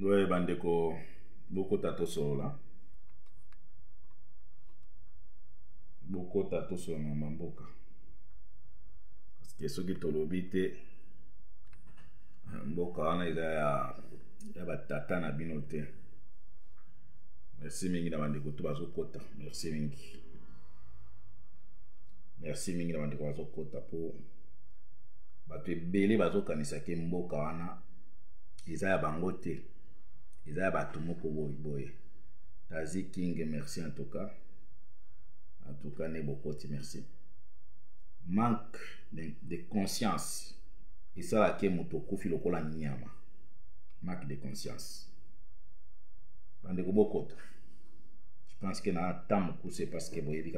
Ouais, bandeko, beaucoup tato sola. Beaucoup tato sola na mamboka. Parce que ceux qui tolobite, mboka wana eza ya batata na bino te. Merci mingi na bandeko to bazokota. Merci mingi. Merci mingi na bandeko bazokota po bato ebele bazokanisa ke mboka wana eza ya bango te. Eza ya bato moko boye. Tazi King, merci en tout cas. En tout cas, Nebokoti, merci. Manque de conscience. Et ça, là, qui est motokofi lokola nyama. Manque de conscience. Je pense que dans le temps, c'est parce que vous avez dit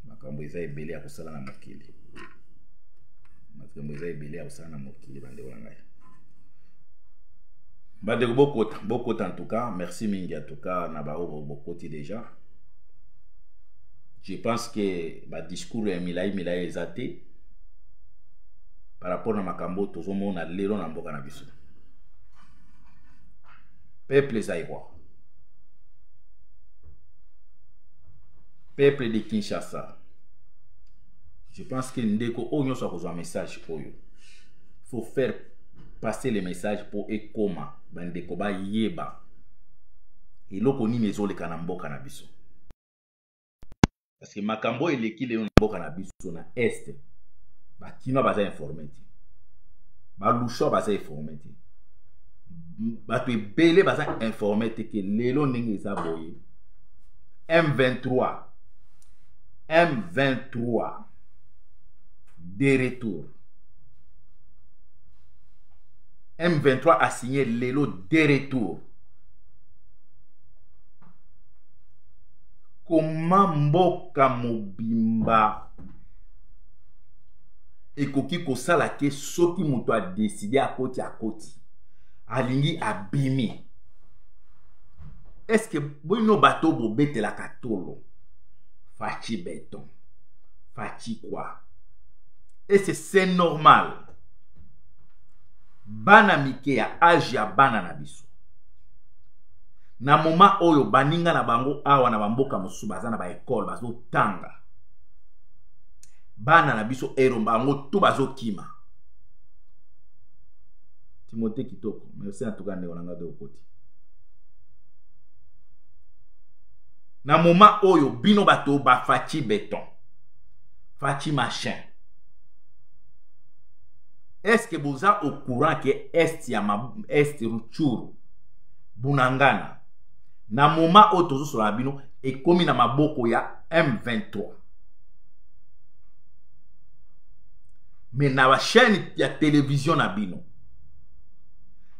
makambo eza ebele ya kosala na mokili. Makambo eza ebele ya kosala na mokili bandeko na ngai. Bandeko bokota en tout cas, merci mingi en tout cas na bao bokoti déjà. Je pense que le discours est milai exaté par rapport à makambo tozomona lelo na mboka na biso. Peuple zaïrois. Peuple de Kinshasa. Je pense que ndeko onyo so kozwa message oyo. Il faut faire passer le message pour ekoma bandeko ba yeba. Eloko ni mezoleka na mboka na biso. Parce que makambo eleki leo na mboka na biso na est. Ba kino baza informé ti. Ba lusho baza informé ti. Ba to ebele baza informé ti ke lelo ndenge eza boye. M23 de retour. M23 a signé lelo de retour. Comment mboka mobimba ekoki kosala ke soki moto a décidé à koti alingi abimi. Est-ce que boino bato bobete la katolo fachi béton fachi quoi? Et c'est normal. Bana mike ya âge ya bana na biso. Na moma oyo baninga na bango awa na bamboka mosusu baza na ba école bazo tanga. Bana na biso eromba bango tout bazo kima. Timothée Kitoko, merci en tout cas ndeko nanga de okoti. Na moma oyo bino bato ba fachi béton. Fachi machin. Est-ce que vous êtes au courant que est Rutshuru Bunangana na moma otozo sur la bino et comme na maboko ya M23. Mais na la chaîne ya télévision na bino.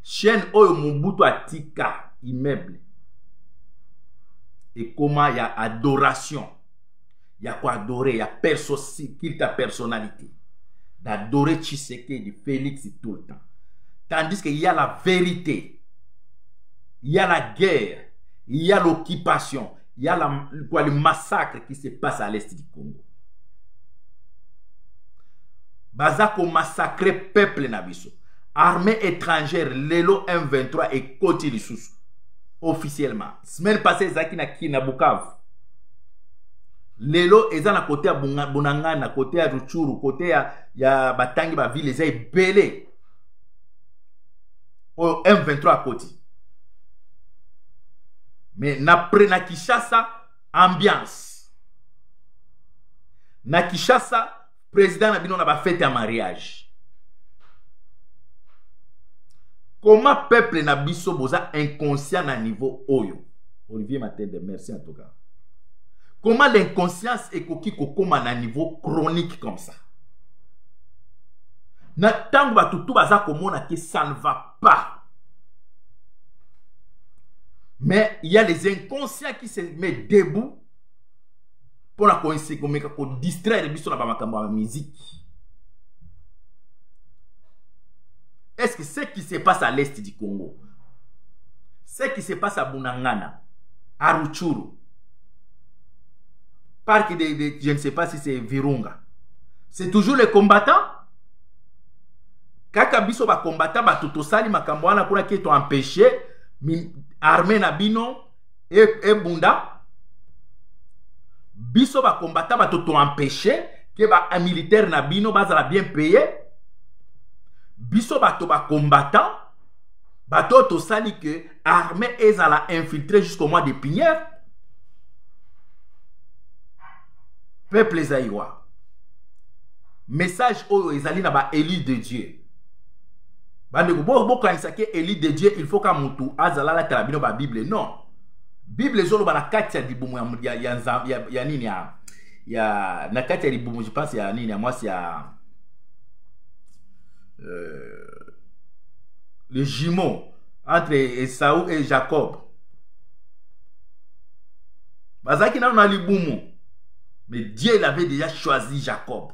Chaîne oyo Mobutu atika immeuble. Et comment il y a adoration. Il y a quoi adorer, il y a personnalité. D'adorer Tshisekedi, Félix tout le temps. Tandis qu'il y a la vérité. Il y a la guerre. Il y a l'occupation. Il y a le massacre qui se passe à l'est du Congo. Bazako massacre peuple nabiso. Armée étrangère, Lelo M23 et Koti Lissous. Officiellement. Semaine passée, Zaki na Kina Bukavu. Lelo eza na côté ya Bunangana, na côté ya Rutshuru, côté ya Batangi ba ville eza ebele. O M23 Koti. Mais na Kinshasa ambiance. Na Kinshasa président na bino na ba fête ya mariage. Comment peuple na biso boza inconscient na niveau oyo? Olivier Matende, merci en tout cas. Comment l'inconscience est koki kokoma na niveau chronique comme ça? Na tango batutu baza komona que ça ne va pas. Mais il y a les inconscients qui se mettent debout pour la coïncidence pour distraire biso na bamakambo ya musique. Est-ce que ce qui se passe à l'est du Congo, ce qui se passe à Bunangana, à Rutshuru, parc je ne sais pas si c'est Virunga, c'est toujours les combattants? kaka biso ba combattant ba totosali makambo wana kuna ki to empêcher armée na bino et bunda biso ba combattant ba toto empêcher que ba militaire na bino bazala bien payé biso ba to ba combattant ba toto sali que armée ezala infiltré jusqu'au mois de Pinière peuple zaïwa message oyo ezali na ba élu de Dieu bande bo kanisa ke élu de Dieu il faut ka mutu azala la talabino ba Bible non Bible zolo ba na kati ya dibumu ya nini ya na kati ya dibumu je pense ya nini ya mwasi ya le jumeau entre Esaü et Jacob bazaki na na libumu mais Dieu il avait déjà choisi Jacob.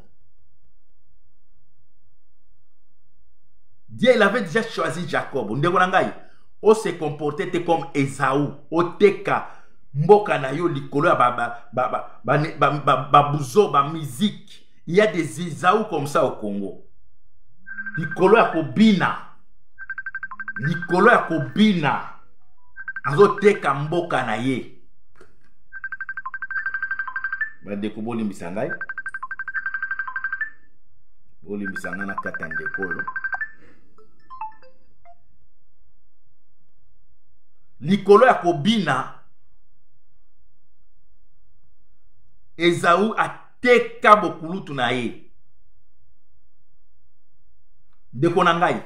Dieu il avait déjà choisi Jacob. On se comportait comme Esaü. O teka mboka na yo likolo ya babuzo ba musique. Il y a des Esaü comme ça au Congo. Likolo ya kobina. Likolo ya kobina. Azo teka mboka na ye. Bandeko bolimbisa ngai bolimbisa nga na kata ndeko oyo likolo ya kobina Esaü ateka bokulutu na ye ndeko na ngai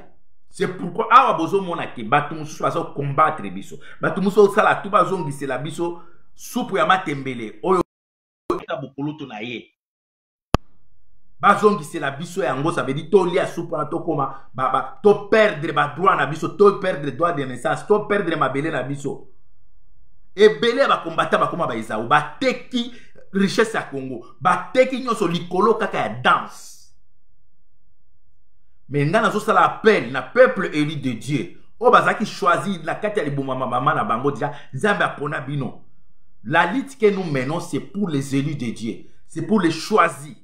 c'est pourquoi awa bozomona ke bato mosusu bazo combattre biso bato mosusu osala tu bazongisela biso supu ya matembele oyo bokulutu na ye bazongisela biso yango ça veut dire to lia soupe na to koma to perdre ba droit na biso to perdre droit de naissance to perdre mabele na biso ebele ba combattant ba koma ba Esaü ba teki richesse ya Congo ba teki nyonso likolo kaka ya danse mais ngana zo sala appel na peuple élu de Dieu o bazaki choisi la kati ya libuma mama na bango déjà Nzambe apona bino. La lutte que nous menons, c'est pour les élus de Dieu. C'est pour les choisis.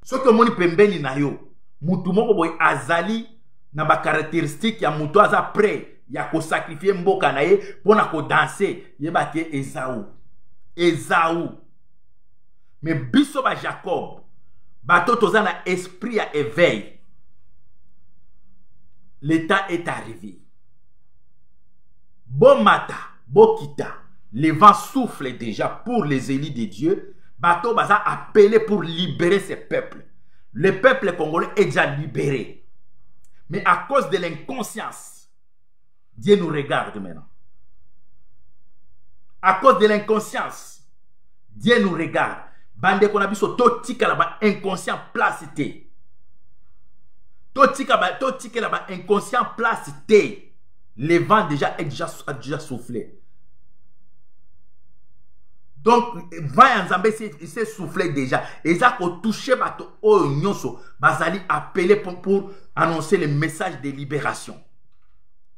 Ce que moni pembeni na yo, mutu moko boy azali na ba caractéristique ya mutu aza prêt ya ko sacrifier mboka na ye pona ko danser, yeba ke Esaü. Esaü. Mais biso ba Jacob, bato toza na esprit ya éveil. L'état est arrivé. Bon matin, bon kita. Le vent souffle déjà pour les élus de Dieu. Bateau Baza appelé pour libérer ces peuples. Le peuple congolais est déjà libéré. Mais à cause de l'inconscience, Dieu nous regarde maintenant. À cause de l'inconscience, Dieu nous regarde. Bande qu'on a vu sur totika là-bas inconscient placité. Totika là-bas inconscient placité. Le vent a déjà soufflé. Donc, va Nzambe il s'est soufflé déjà. Et ça a touché bato o nyonso, bazali appelé pour annoncer le message de libération.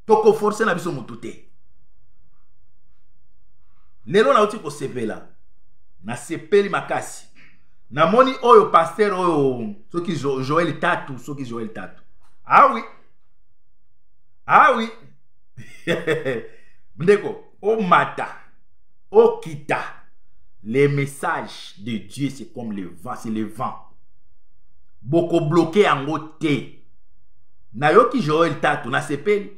Toko forcer na biso mutute. Lelo na uti ko sepela. Na sepeli makasi. Na moni oyo pasteur oyo soki Joël Tatu, soki Joël Tatu. Ah oui. Ah oui. Ndeko, o mata, o kita. Les messages de Dieu, c'est comme le vent, c'est le vent. Beaucoup bloqué en côté. Nayoki Joël Tatu, na sepeli.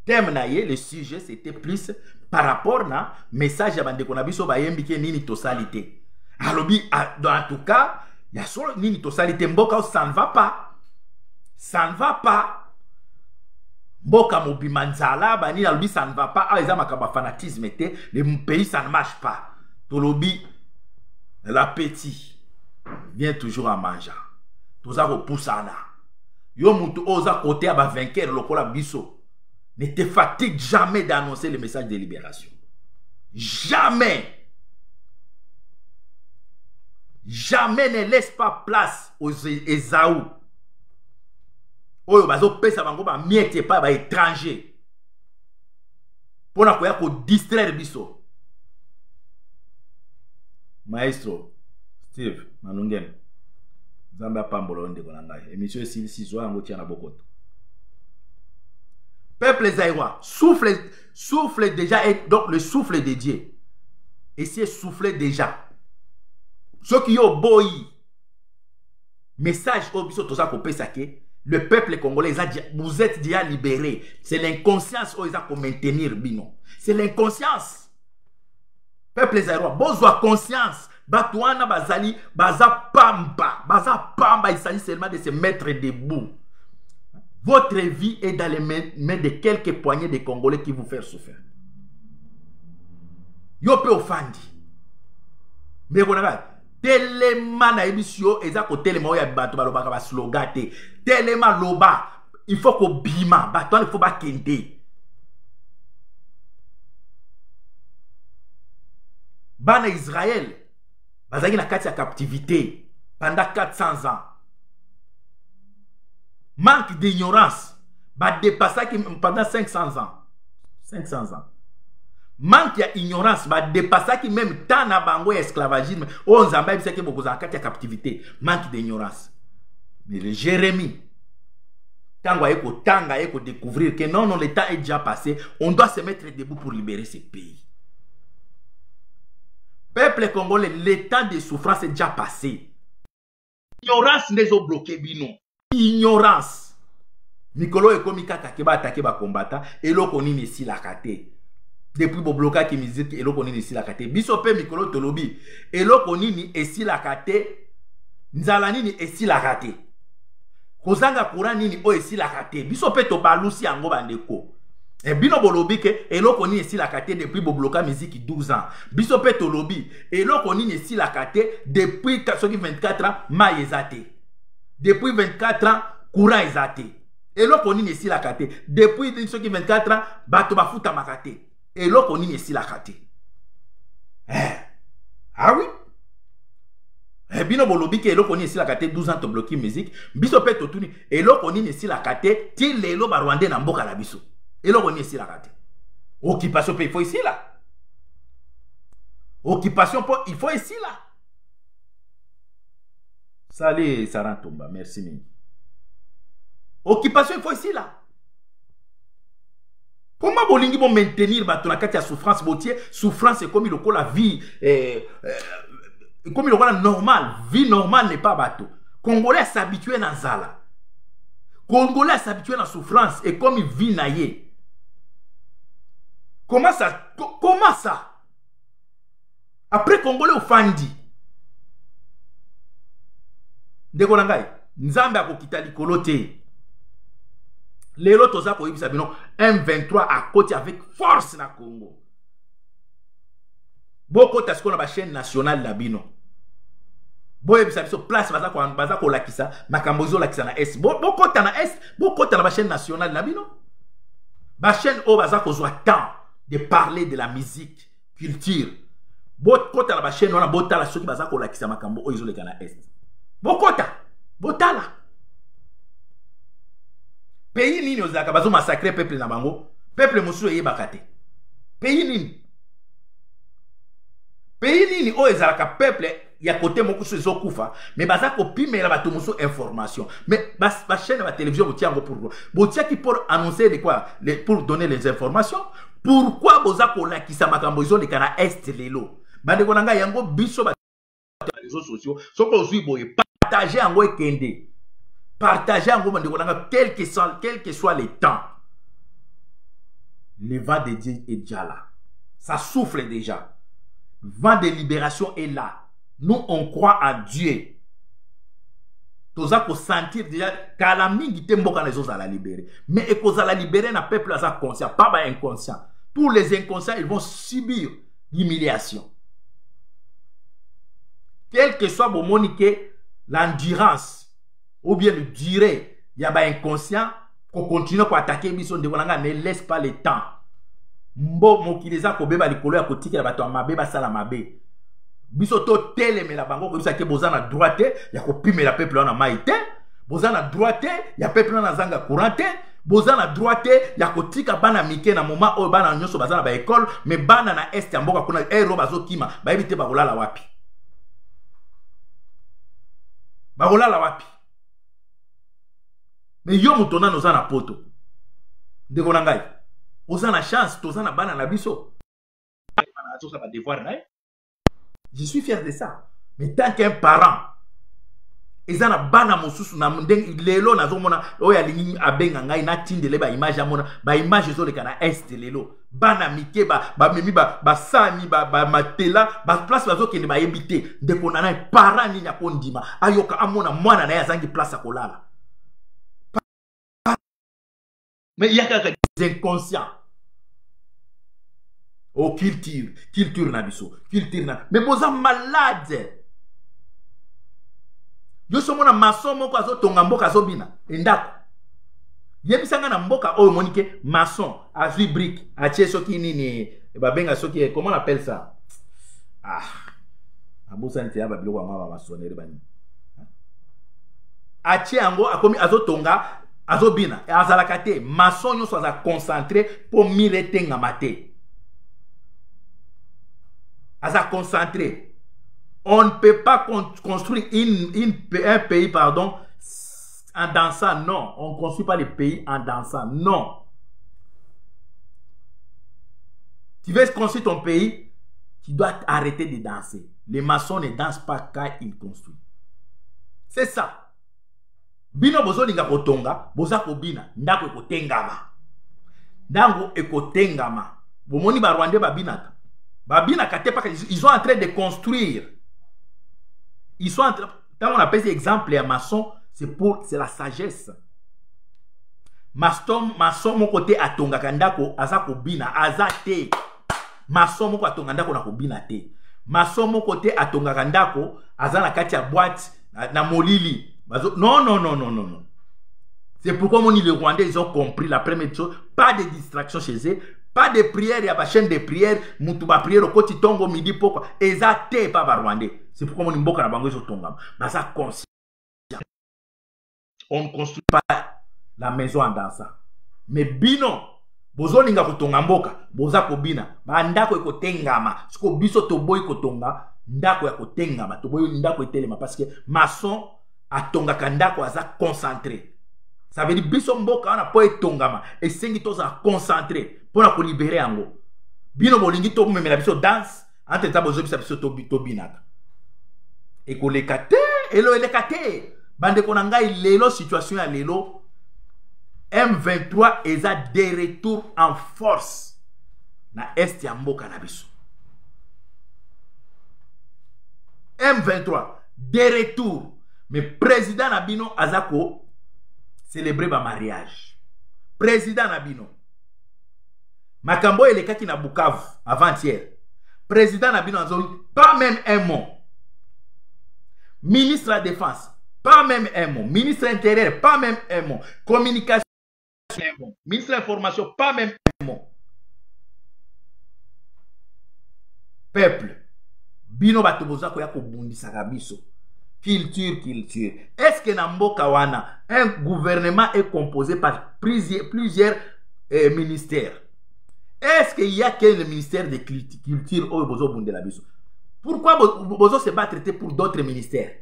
Thème naye, le sujet, c'était plus par rapport na message à bande konabiso ba yembike nini tosalité. Alobi, en tout cas, il y a solo nini tosalité mboka, ça ne va pas. Ça ne va pas. Mboka mobimanzala, bani alobi, ça ne va pas. Ah, ils ont un fanatisme, le pays, ça ne marche pas. Tolobi, l'appétit vient toujours en mangeant. Tout ça repousse à là. Yo mutu oza côté à vainqueur lokola biso. Ne te fatigue jamais d'annoncer le message de libération. Jamais. Jamais ne laisse pas place aux Esaü. Oyo bazo pesa bango ba miete pa ba étranger. Pona koya ko distraire biso. Maestro Steve Malungen, Zamba pambolo ndeko na ngai. Émission si zo yango tia na bokoto. Peuple zaïrois, souffle déjà, et donc le souffle de Dieu. Et c'est soufflé déjà. Ceux qui ont boy, message au biso toza kopé saké, le peuple congolais, vous êtes déjà libérés. C'est l'inconscience où ils ont maintenir bino. C'est l'inconscience. Peuple zaïrois, besoin conscience. Batouana bazali, baza pamba, il s'agit seulement de se mettre debout. Votre vie est dans les mains de quelques poignées de Congolais qui vous font souffrir. Yo pe ofandi. Mais vous avez tellement na émission ezako tellement ya bato baloba ka slogan te. Tellement loba, il faut ko bima, bato il faut ba kende. Bana Israël, bazaki na kati ya captivité pendant 400 ans. Manque d'ignorance, bah dépasser pendant 500 ans. 500 ans. Manque d'ignorance, bah dépasser même tant na bango esclavagisme. On zamba bisa ke beaucoup en captivité. Manque d'ignorance. Mais le Jérémie, tango eko découvrir que non, le temps est déjà passé. On doit se mettre debout pour libérer ce pays. Peuple congolais, le temps de souffrance est déjà passé. Ignorance n'est au bloqué bino. Ignorance. Mikolo ekomi kaka keba attaquer ba combattant et loko nini si la kate. Depuis bo bloka ki musique et loko nini si la kate. Biso pe mikolo tolobi et loko nini esi la kate. Nzala nini esi la kate. Kozanga courant nini o esi la kate. Biso pe to balusi yango bandeko. Et bino bolobi ke et loko nini esi la kate depuis bo bloka musique 12 ans. Biso pe tolobi et loko nini esi la kate depuis 24 ans maïezate. Depuis 24 ans, courant est athée. Et là, on est ici la kate. Depuis 24 ans, bato bafuta makate. Et là, on est ici la kate. Ah oui? Eh bien, bolobi ke là, on est ici la kate 12 ans to bloquer musique. Biso pe totuni. Et là, on est ici la kate. Ti lelo ba Rwandais na mboka la biso. Et là, on est ici la kate. Occupation pe il faut ici là. Occupation il faut ici là. Salut Sarah Tomba, merci Mimi. Occupation, il faut ici là. Comment bolingi bon maintenir la carte de souffrance botier? Souffrance c'est comme il a la vie, comme il a la normale. Vie normale n'est pas bateau. Congolais s'habituent à zala. Congolais s'habituent à la souffrance et comme il vit naïe. Comment ça? Comment ça? Après Congolais au fandi. Ndeko nangai, nzambe akokita likolo te. Lelo toza ko yibisa bino M23 à côté avec force na Congo. Boko tasko na ba chaîne nationale la bino. Boye bisa biso place baza ko lakisa makambo zo lakisa na S. Boko ta na S, boko ta na ba chaîne nationale la bino. Ba chaîne o baza ko zo temps de parler de la musique, culture. Boko ta na ba chaîne ona bota la soki baza ko lakisa makambo o zo leka na S. Bokota, botala. Pays nini ozaka bazo massacrer peuple na bango, peuple musu eye bakate. Pays nini? Pays nini o ezalaka peuple ya côté moko so ezokufa, mais baza ko pimela bato musu information. Mais ba chaîne ba télévision botiango pour botia qui pour annoncer de quoi, pour donner les informations. Pourquoi boza ko lakisa makambo zo leka na est lelo? Bande ko nanga yango biso ba réseaux sociaux, soko ozui boye partager en kende. Partager en quel que soit le temps. Le vent de Dieu est déjà là. Ça souffle déjà. Le vent de libération est là. Nous, on croit à Dieu. Tous à sentir déjà qu'à la mingi temboka les autres à la libérer. Mais et qu'on la libérer un peuple à conscient, pas inconscient. Tous les inconscients, ils vont subir l'humiliation. Quel que soit mon monique, l'endurance ou bien le durée, il y a pas inconscient qu'on continue à attaquer mission de Wananga, ne laisse pas le temps. Mbo mokileza ko beba likolo ya kotiki ya bato mabe basala mabe. Biso to teleme la bango ko bisa ke bozana droite ya ko pimela peuple na maite, bozana droite ya peuple na zanga courante, bozana droite ya kotika bana mike na moment o bana nyoso bazana ba école, mais bana na est ya mboka kuna ero bazokima, ba ebite ba kolala wapi. bakolala wapi? Mais yo mutona noza na poto. Ndeko na ngai. Oza na chance, toza na bana na biso. Je suis fier de ça. Mais tant qu'un parent, ils ont bana mosusu na lelo na zomona oya lingi abenga ngai na tindele ba image amona ba image zo le kana est lelo bana mike ba memi ba sami ba matela ba place bazo kende ba yebite ndeko na parent ni nyako ndima ayoka amona mwana na yazangi place akolala. Mais il y a quelques inconscients. Oh, culture na biso, culture na. Mais boza malade. Yo somona maçon moko azo tonga mboka azo bina. Endako. Yebisanga na mboka oyo monike maçon, azui brique, atie soki nini, babenga soki, comment on appelle ça? Ah. Abusa ntia ba biloko ngwa ba maçonnerie bani. Atie ango akomi azo tonga azobina azalaka te maçon nyonso aza concentré pour miretenga mate aza concentré. On ne peut pas construire un pays pardon en dansant. Non, on ne construit pas le pays en dansant. Non. Tu veux construire ton pays, tu dois arrêter de danser. Les maçons ne dansent pas quand ils construisent. C'est ça. Bino bozo linga kotonga, boza kobina, ndako ekotengama. Ndango ekotengama. Bomoni ba Rwandais babinaka. Babinaka te pa ils sont en train de construire. Ils sont en train, quand on appelle cet exemple à maçon, c'est la sagesse. Maçon mon côté atonga kandako azako bina azate. Maçon mon côté atonga ndako na kobina te. Maçon mon côté atonga kandako azana kati ya boîte na molili. Non, non, non, non, non, non. C'est pourquoi les Rwandais, ils ont compris la première chose. Pas de distraction chez eux. Pas de prière. Il y a pas chaîne de prière. Moutuba prière au côté tongo midi pourquoi. Exacté pas Rwandais. C'est pourquoi mon imboka na bango ils ont tongam. Mais ça conscient. On ne construit pas la maison en dansant. Mais bino. Bozo linga kotonga mboka. Boza ko bina. Ba ndako eko tengama. Siko biso toboy kotonga. Ndako ya kotengama. Toboy ndako etelema. Parce que maçon atonga kandako aza concentré. Ça veut dire biso mboka na po etongama et sengi toza concentré pour na ko libérer yango. Bino bolingi to memela biso danse entre ta bozo biso to binaka. Et ko lekate elo elekate bande ko na ngai lelo situation ya lelo M23 eza de retour en force na est ya mboka na biso. M23 de retour. Mais président Nabino Azako célébrer ma mariage. Président Nabino. Makambo et les kaki na Bukavu avant-hier. Président Nabino Azako pas même un mot. Ministre de la Défense, pas même un mot. Ministre intérieur, pas même un mot. Communication, un mot. Ministre de l'Information, pas même un mot. Peuple. Bino Batobozako yako bundi sakabiso. Culture. Est-ce que Namboka wana, un gouvernement est composé par plusieurs ministères? Est-ce qu'il y a qu'un ministère de culture au Bozo Bundelabiso? Pourquoi Bozo se bat traité pour d'autres ministères?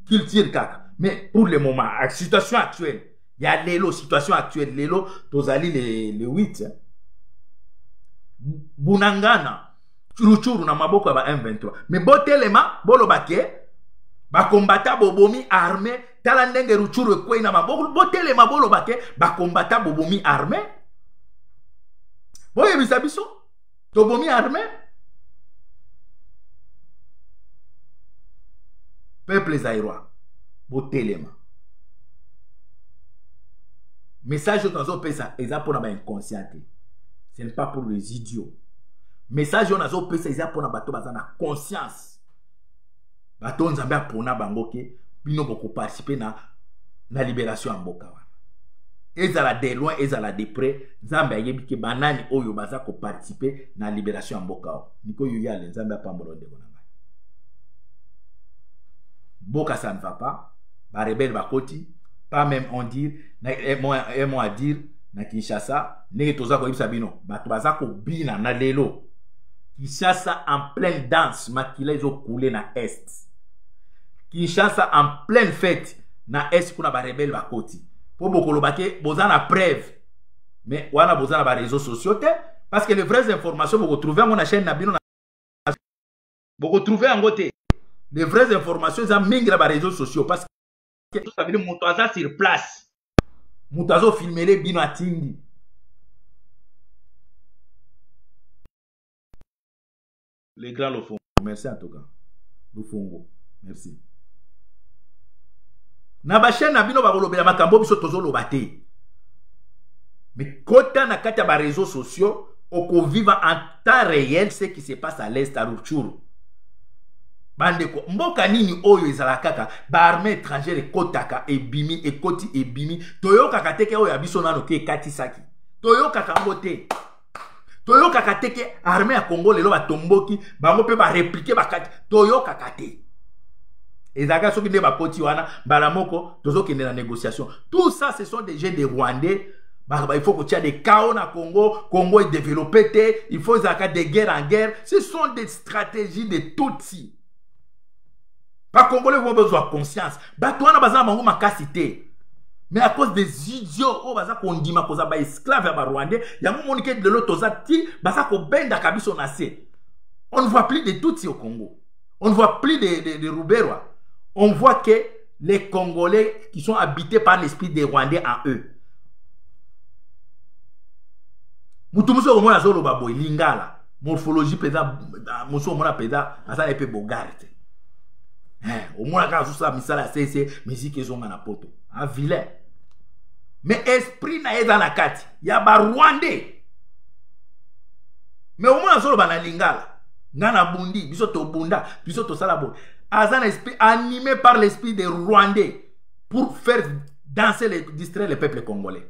Culture kaka. Mais pour le moment, la situation actuelle, il y a l'élo, situation actuelle, l'élo, Tozali le 8. Bunangana, Churuchuru na maboko ba M23. Mais botelema, bolobake, ba kombata bobomi armé tala ndenge ruchuru ekwe na maboko botele mabolo bake ba kombata bobomi armé boye bisabiso to bomi armé peuple zaïrois botelema message dans un pesa eza pour na ba inconscient. Ce n'est pas pour les idiots. Message dans un pesa eza pour na bato bazana conscience. Bato nzambe apona bango ke bino boko participer na libération en mboka wana. Ezala de loin ezala de près nzambe ayebi ke banani oyo baza ko participer na libération en mboka wana. Niko yo yale nzambe apambola ndeko na ngai. Mboka ça ne va pas. Ba rebelle bakoti pas même on dire un mot à dire na Kinshasa nenge toza ko yebisa bino bato baza ko bina na lelo. Kinshasa en pleine danse makila ezo couler na est. Kinshasa en pleine fête na est kuna ba rebelle ba koti po bokolo bake bozana preuve mais wana bozana ba réseaux sociaux te parce que les vraies informations vous retrouvez mon chaîne na bino vous retrouvez en côté les vraies informations ça mingra ba réseaux sociaux parce que tout ça veut dire montaza sur place montazo filmer les bino atindi les grands le font merci en tout cas le fongo merci na ba chaîne na bino ba kolobela makambo biso tozoloba te mais kota na kati ya ba réseaux sociaux oko vivre en temps réel ce qui se passe à l'est à Rutshuru bandeko mboka nini oyo ezala kaka ba armée étrangère ekotaka ebimi ekoti ebimi toyokaka teke oyo abiso nano ke ekatisaki toyokaka ngo te toyokaka teke armée ya Congo lelo batomboki bango pe ba répliquer bakati toyokaka te ezaka soki nde bakoti wana mbala moko tozokende na négociation tout ça ce sont des jeux de Rwandais. Il faut que tu aies des chaos na Congo. Congo est développé. Il faut des guerres en guerre. Ce sont des stratégies de Tutsi. Pas Congolais vont besoin de conscience. Batouana baza mango makasité. Mais à cause des idiots, oh baza kondima koza ba esclave à Rwandais, yango monike de l'autre zati baza ko benda kabiso nase. On ne voit plus de Tutsi au Congo. On ne voit plus de Ruberwa. On voit que les Congolais qui sont habités par l'esprit des Rwandais en eux. Mutumusou omona zolo babo lingala morphologie peza muso omona peza asa epe bogarte omona ka zusa misala cc musique ezonga na poto a vilain mais esprit na eza na kati ya ba Rwandais mais omona zolo bana lingala ngana bundi biso to bunda biso to sala bo asa na esprit animé par l'esprit des Rwandais pour faire danser distraire le peuple congolais.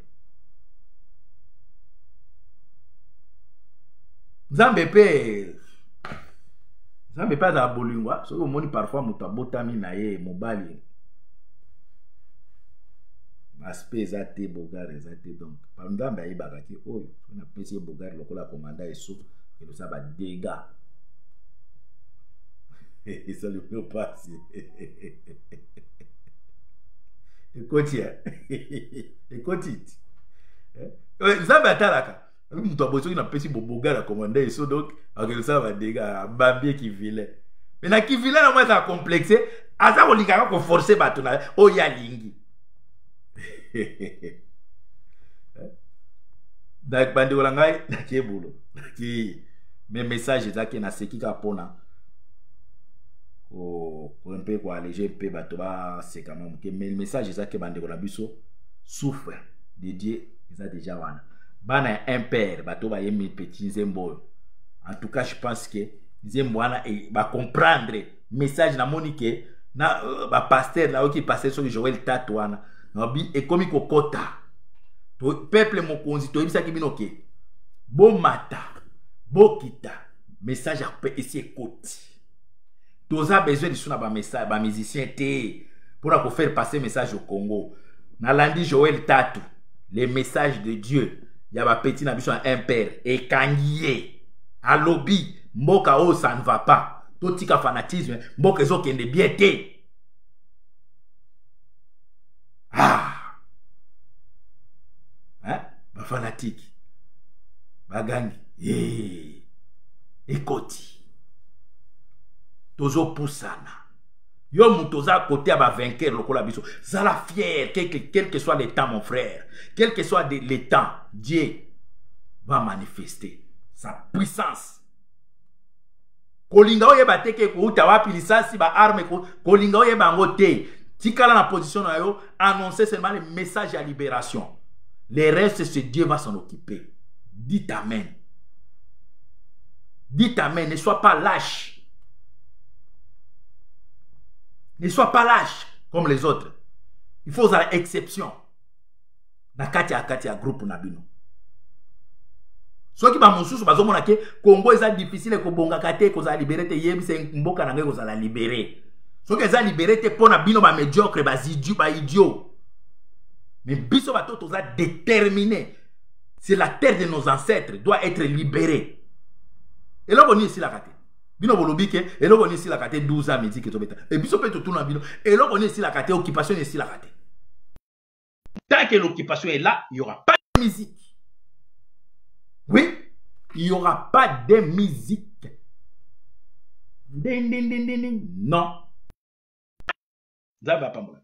Nzambe pe za bolingwa so omoni parfois muta botami na ye mobali aspect za te bogare za te donc par Nzambe ayibaka ki oyo na pesi bogare lokola commandant eso que ça va dégâts et ça le peut passer écoute Nzambe atalaka mutu abosoki na pesi boboga la commandant eso donc avec ça va dégâts bambie qui vilain mais na qui vilain na moi ça complexé asa ko lingaka ko forcer bato na oya lingi dak bandi wala ngai na kebulo ki mes messages zaki na sekika pona ko un peu ko alléger peu bato ba c'est quand même que mes messages zaki bandi wala biso souffre dédié ça déjà wana bana impère bato ba yemi petit Nzembo. En tout cas je pense que Nzembo wana va comprendre message na monique na ba pasteur na oki pasteur so Joël Tatouana na bi e komi kokota to peuple mokonzi to ibisa ki binoke bo mata bo kita message a pe esi écoute toza besoin de suna ba message ba musicien te pour faire passer message au Congo na landi Joël Tatou les messages de Dieu. Il y a un petit nabiso un père et kangié à lobby mboka oh ça ne va pas tout tika fanatisme mboka zo kende bien té hein ba fanatique ba gangi ekoti tozo poussana yo mutoza côté à ba vainqueur lokola biso zala fier quel que soit le temps mon frère quel que soit le temps Dieu va manifester sa puissance kolinga oyeba teke ko utawapi lisasi ba arme kolinga oyeba ngote tikala na position na yo annoncer seulement le message à libération le reste c'est Dieu va s'en occuper. Dites amen, ne sois pas lâche. Ne sois pas lâche comme les autres. Il faut une exception. Na katia groupe nabino. Soki ba mususu bazomona ke Congo eza difficile ko bonga kate ko za libérer te yebise mboka na ngeko za la libérer. Soki eza libérer te pona bino ba médiocre ba idiot. Mais biso ba toto za déterminé. C'est la terre de nos ancêtres doit être libérée. Et là on est ici la kate. Bino bolobi ke eloko ni sila kate 12 ans musique ezobeta. Et biso pe tout na bino eloko ni sila kate occupation ni sila kate. Tant que l'occupation est là, il n'y aura pas de musique. Oui, il n'y aura pas de musique. Ding, ding, ding, ding, ding. Non. Ça va pas moi.